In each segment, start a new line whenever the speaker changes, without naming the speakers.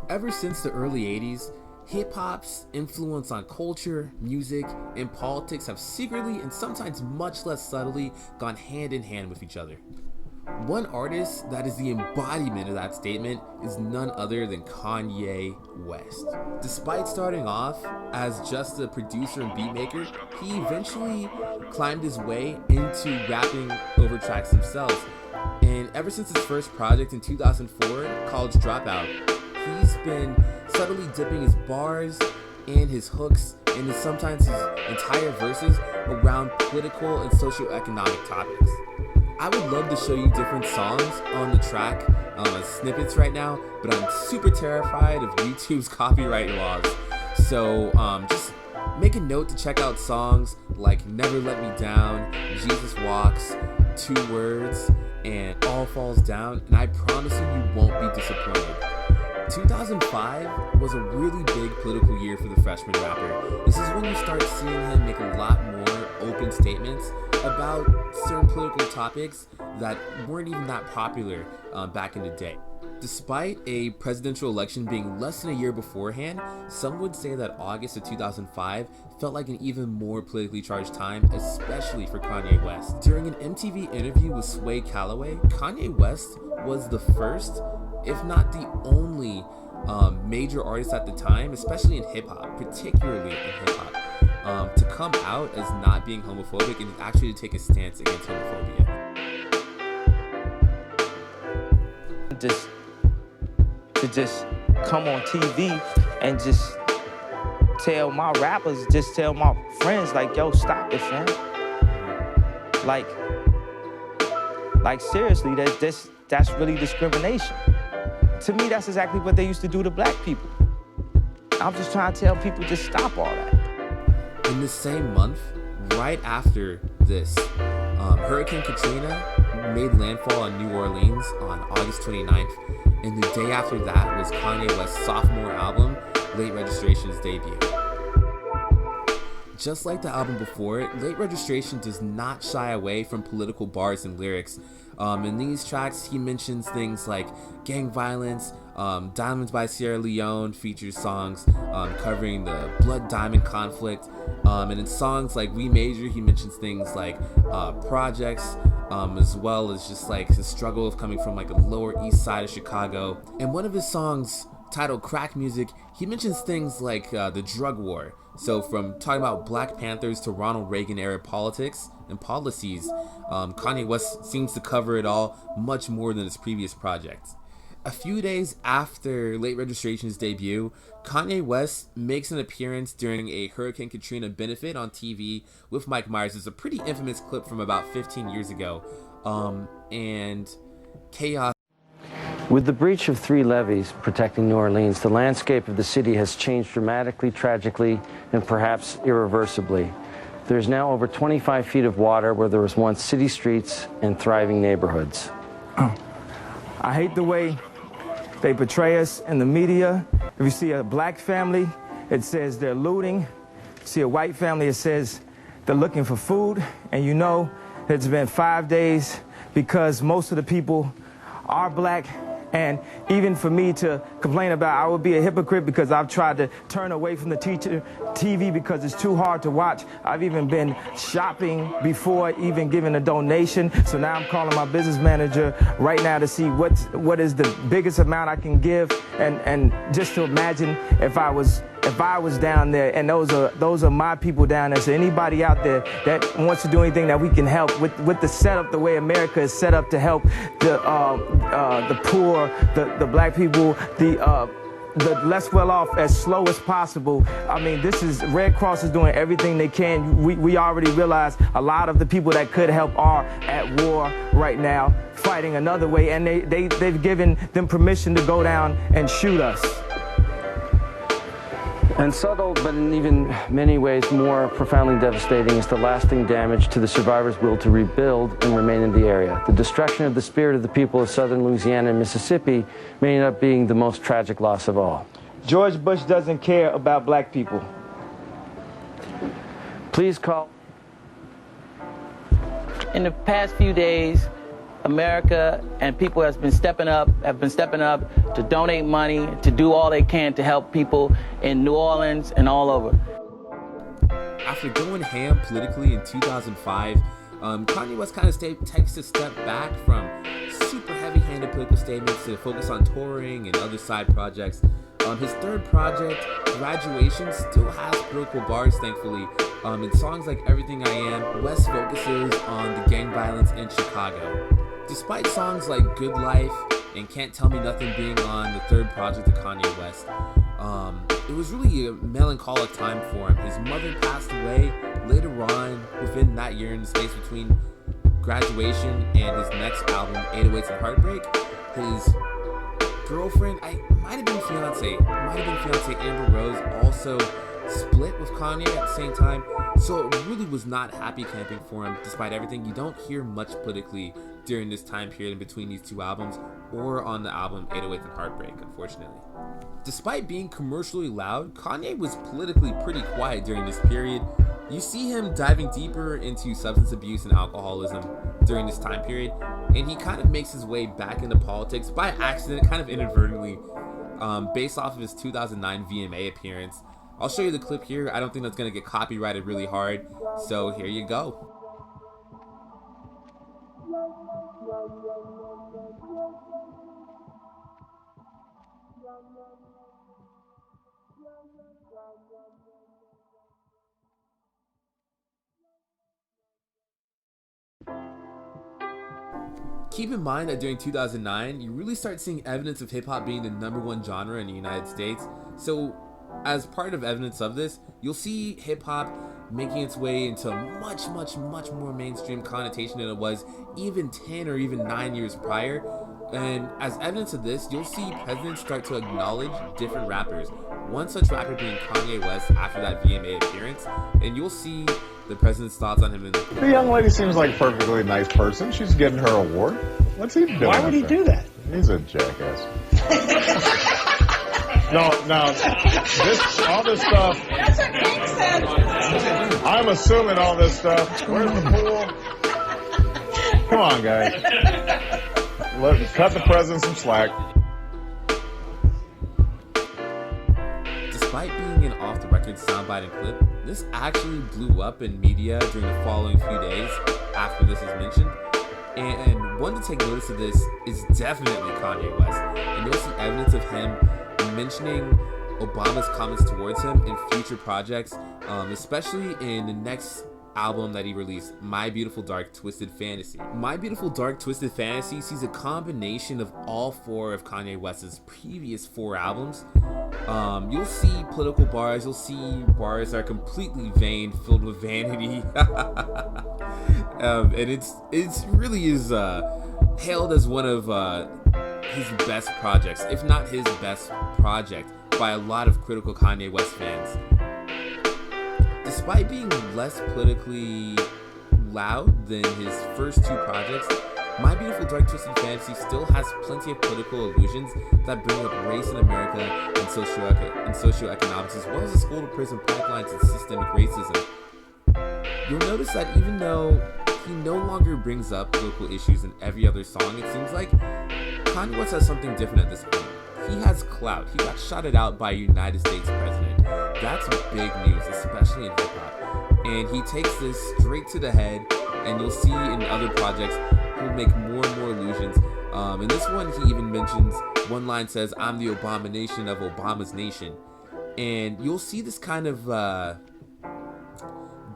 Ever since the early 80s, hip-hop's influence on culture, music, and politics have secretly and sometimes much less subtly gone hand in hand with each other. One artist that is the embodiment of that statement is none other than Kanye West. Despite starting off as just a producer and beatmaker, he eventually climbed his way into rapping over tracks himself. And ever since his first project in 2004, College Dropout, he's been subtly dipping his bars and his hooks and sometimes his entire verses around political and socioeconomic topics. I would love to show you different songs on the track as snippets right now, but I'm super terrified of YouTube's copyright laws. So just make a note to check out songs like Never Let Me Down, Jesus Walks, Two Words, and All Falls Down, and I promise you won't be disappointed. 2005 was a really big political year for the freshman rapper. This is when you start seeing him make a lot more open statements about certain political topics that weren't even that popular back in the day. Despite a presidential election being less than a year beforehand, some would say that August of 2005 felt like an even more politically charged time, especially for Kanye West. During an MTV interview with Sway Calloway, Kanye West was the first, if not the only, major artist at the time, especially in hip-hop, particularly in hip-hop, to come out as not being homophobic and actually to take a stance against homophobia.
Just come on TV and just tell my rappers, just tell my friends, like, yo, stop it, fam. Like seriously, that's really discrimination. To me, that's exactly what they used to do to black people. I'm just trying to tell people, just stop all that.
In the same month, right after this, Hurricane Katrina made landfall in New Orleans on August 29th, and the day after that was Kanye West's sophomore album, Late Registration's debut. Just like the album before it, Late Registration does not shy away from political bars and lyrics. In these tracks, he mentions things like gang violence. Diamonds by Sierra Leone features songs covering the Blood Diamond conflict. And in songs like We Major, he mentions things like projects, as well as just like his struggle of coming from like a lower east side of Chicago. And one of his songs, titled Crack Music, he mentions things like the drug war. So from talking about Black Panthers to Ronald Reagan era politics and policies, Kanye West seems to cover it all much more than his previous projects. A few days after Late Registration's debut, Kanye West makes an appearance during a Hurricane Katrina benefit on TV with Mike Myers. It's a pretty infamous clip from about 15 years ago. And chaos.
With the breach of 3 levees protecting New Orleans, the landscape of the city has changed dramatically, tragically, and perhaps irreversibly. There's now over 25 feet of water where there was once city streets and thriving neighborhoods.
I hate the way they portray us in the media. If you see a black family, it says they're looting. If you see a white family, it says they're looking for food. And you know it's been 5 days because most of the people are black. And even for me to complain about, I would be a hypocrite because I've tried to turn away from the TV because it's too hard to watch. I've even been shopping before even giving a donation. So now I'm calling my business manager right now to see what is the biggest amount I can give, and just to imagine if I was down there, and those are my people down there. So anybody out there that wants to do anything that we can help with the setup, the way America is set up to help the poor, the black people, the less well off as slow as possible. I mean, this is Red Cross is doing everything they can. We already realize a lot of the people that could help are at war right now, fighting another way, and they've given them permission to go down and shoot us.
And subtle, but in even many ways more profoundly devastating, is the lasting damage to the survivors' will to rebuild and remain in the area. The destruction of the spirit of the people of southern Louisiana and Mississippi may end up being the most tragic loss of all.
George Bush doesn't care about black people.
Please call.
In the past few days, America and people have been stepping up to donate money, to do all they can to help people in New Orleans and all over.
After going ham politically in 2005, Kanye West kind of takes a step back from super heavy-handed political statements to focus on touring and other side projects. His third project, Graduation, still has political bars, thankfully. In songs like Everything I Am, West focuses on the gang violence in Chicago. Despite songs like Good Life and Can't Tell Me Nothing being on the third project of Kanye West, it was really a melancholic time for him. His mother passed away later on within that year, in the space between Graduation and his next album, 808s and Heartbreak. His girlfriend, might have been fiance Amber Rose, also split with Kanye at the same time. So it really was not happy camping for him. Despite everything, you don't hear much politically during this time period in between these two albums, or on the album 808s and Heartbreak, unfortunately. Despite being commercially loud, Kanye was politically pretty quiet during this period. You see him diving deeper into substance abuse and alcoholism during this time period, and he kind of makes his way back into politics by accident, kind of inadvertently, based off of his 2009 VMA appearance. I'll show you the clip here. I don't think that's going to get copyrighted really hard, so here you go. Keep in mind that during 2009, you really start seeing evidence of hip-hop being the #1 genre in the United States. So, as part of evidence of this, you'll see hip-hop making its way into much more mainstream connotation than it was even 10 or even 9 years prior. And as evidence of this, you'll see presidents start to acknowledge different rappers. One such rapper being Kanye West after that VMA appearance, and you'll see the president's thoughts on him in
the young lady seems like a perfectly nice person. She's getting her award. What's he doing?
Why would he do that?
He's a jackass. No, all this stuff.
That's what King said.
I'm assuming all this stuff. Where's the pool? Come on, guys. Cut the president some slack.
Despite being an off-the-record soundbite and clip, this actually blew up in media during the following few days after this is mentioned. And one to take notice of this is definitely Kanye West. And you'll see evidence of him mentioning Obama's comments towards him in future projects, especially in the next album that he released, My Beautiful Dark Twisted Fantasy. My Beautiful Dark Twisted Fantasy sees a combination of all four of Kanye West's previous 4 albums. You'll see political bars, you'll see bars that are completely vain, filled with vanity. And it's really is hailed as one of his best projects, if not his best project, by a lot of critical Kanye West fans. Despite being less politically loud than his first 2 projects, My Beautiful Dark Twisted Fantasy still has plenty of political allusions that bring up race in America and socioeconomics, as well as the school-to-prison pipelines and systemic racism. You'll notice that even though he no longer brings up local issues in every other song, it seems like Kanye West has something different at this point. He has clout. He got shouted out by a United States president. That's big news, especially in hip-hop. And he takes this straight to the head, and you'll see in other projects he'll make more and more allusions. In this one, he even mentions, one line says, "I'm the abomination of Obama's nation." And you'll see this kind of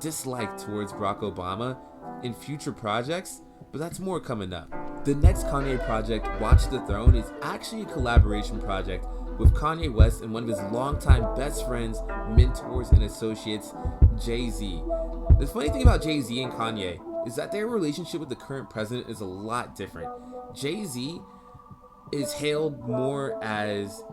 dislike towards Barack Obama in future projects, but that's more coming up. The next Kanye project, Watch the Throne, is actually a collaboration project with Kanye West and one of his longtime best friends, mentors, and associates, Jay-Z. The funny thing about Jay-Z and Kanye is that their relationship with the current president is a lot different. Jay-Z is hailed more as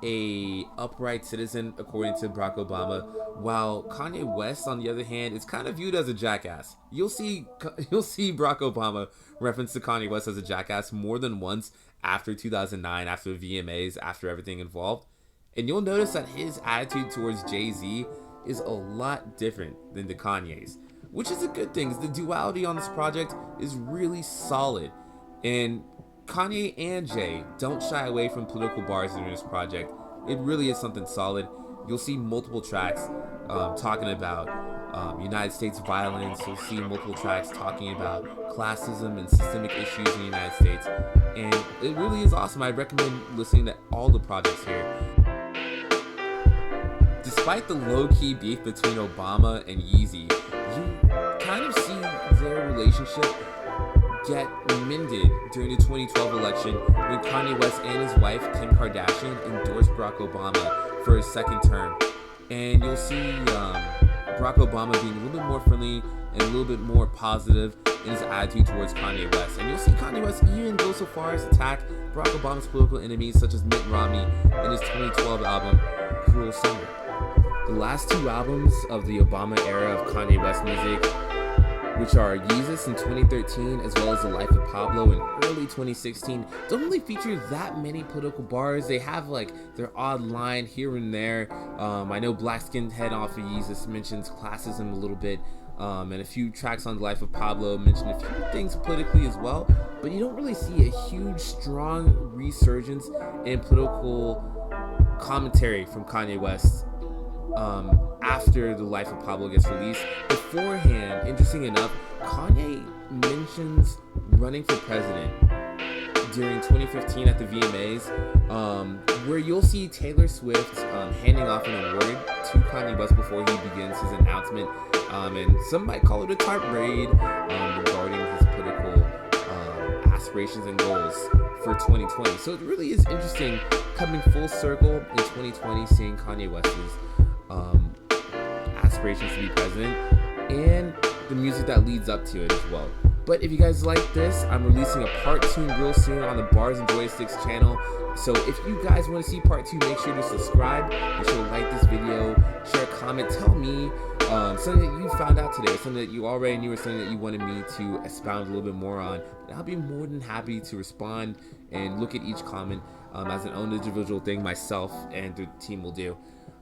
a upright citizen, according to Barack Obama, while Kanye West, on the other hand, is kind of viewed as a jackass. You'll see Barack Obama reference to Kanye West as a jackass more than once after 2009, after the VMAs, after everything involved. And you'll notice that his attitude towards Jay-Z is a lot different than the Kanye's, which is a good thing. The duality on this project is really solid. And Kanye and Jay don't shy away from political bars during this project. It really is something solid. You'll see multiple tracks talking about United States violence. You'll see multiple tracks talking about classism and systemic issues in the United States. And it really is awesome. I recommend listening to all the projects here. Despite the low-key beef between Obama and Yeezy, you kind of see their relationship get mended during the 2012 election when Kanye West and his wife, Kim Kardashian, endorsed Barack Obama for his second term. And you'll see Barack Obama being a little bit more friendly and a little bit more positive in his attitude towards Kanye West. And you'll see Kanye West even go so far as to attack Barack Obama's political enemies, such as Mitt Romney, in his 2012 album, Cruel Summer. The last two albums of the Obama era of Kanye West music, which are Yeezus in 2013 as well as The Life of Pablo in early 2016, don't really feature that many political bars. They have like their odd line here and there. I know Black Skinned Head off of Yeezus mentions classism a little bit, and a few tracks on The Life of Pablo mention a few things politically as well, but you don't really see a huge, strong resurgence in political commentary from Kanye West after The Life of Pablo gets released. Beforehand, interesting enough, Kanye mentions running for president during 2015 at the VMAs, where you'll see Taylor Swift handing off an award to Kanye West before he begins his announcement, and some might call it a tarp raid regarding his political aspirations and goals for 2020. So it really is interesting coming full circle in 2020, seeing Kanye West's aspirations to be president and the music that leads up to it as well. But if you guys like this, I'm releasing a part 2 real soon on the Bars and Joysticks channel. So if you guys want to see part 2, make sure to subscribe, make sure to like this video, share a comment, tell me something that you found out today, something that you already knew, or something that you wanted me to expound a little bit more on. And I'll be more than happy to respond and look at each comment as an own individual thing myself and the team will do.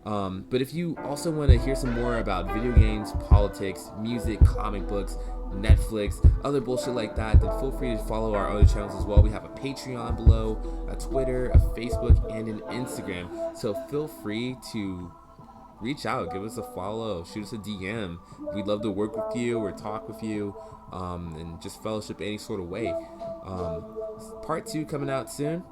But if you also want to hear some more about video games, politics, music, comic books, Netflix, other bullshit like that, then feel free to follow our other channels as well. We have a Patreon below, a Twitter, a Facebook, and an Instagram. So feel free to reach out, give us a follow, shoot us a DM. We'd love to work with you or talk with you, and just fellowship any sort of way. Part 2 coming out soon,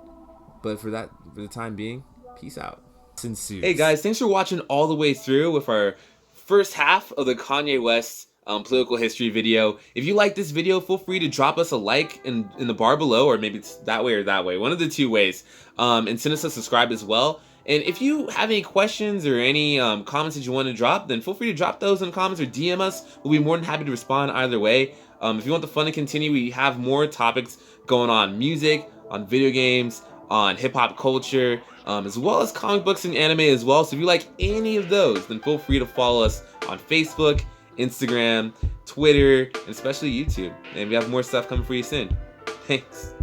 but for the time being, peace out. Hey guys, thanks for watching all the way through with our first half of the Kanye West political history video. If you like this video, feel free to drop us a like in the bar below, or maybe it's that way or that way, one of the two ways, and send us a subscribe as well. And if you have any questions or any comments that you want to drop, then feel free to drop those in the comments or DM us. We'll be more than happy to respond either way. If you want the fun to continue, we have more topics going on music, on video games, on hip-hop culture, as well as comic books and anime as well. So if you like any of those, then feel free to follow us on Facebook, Instagram, Twitter, and especially YouTube. And we have more stuff coming for you soon. Thanks.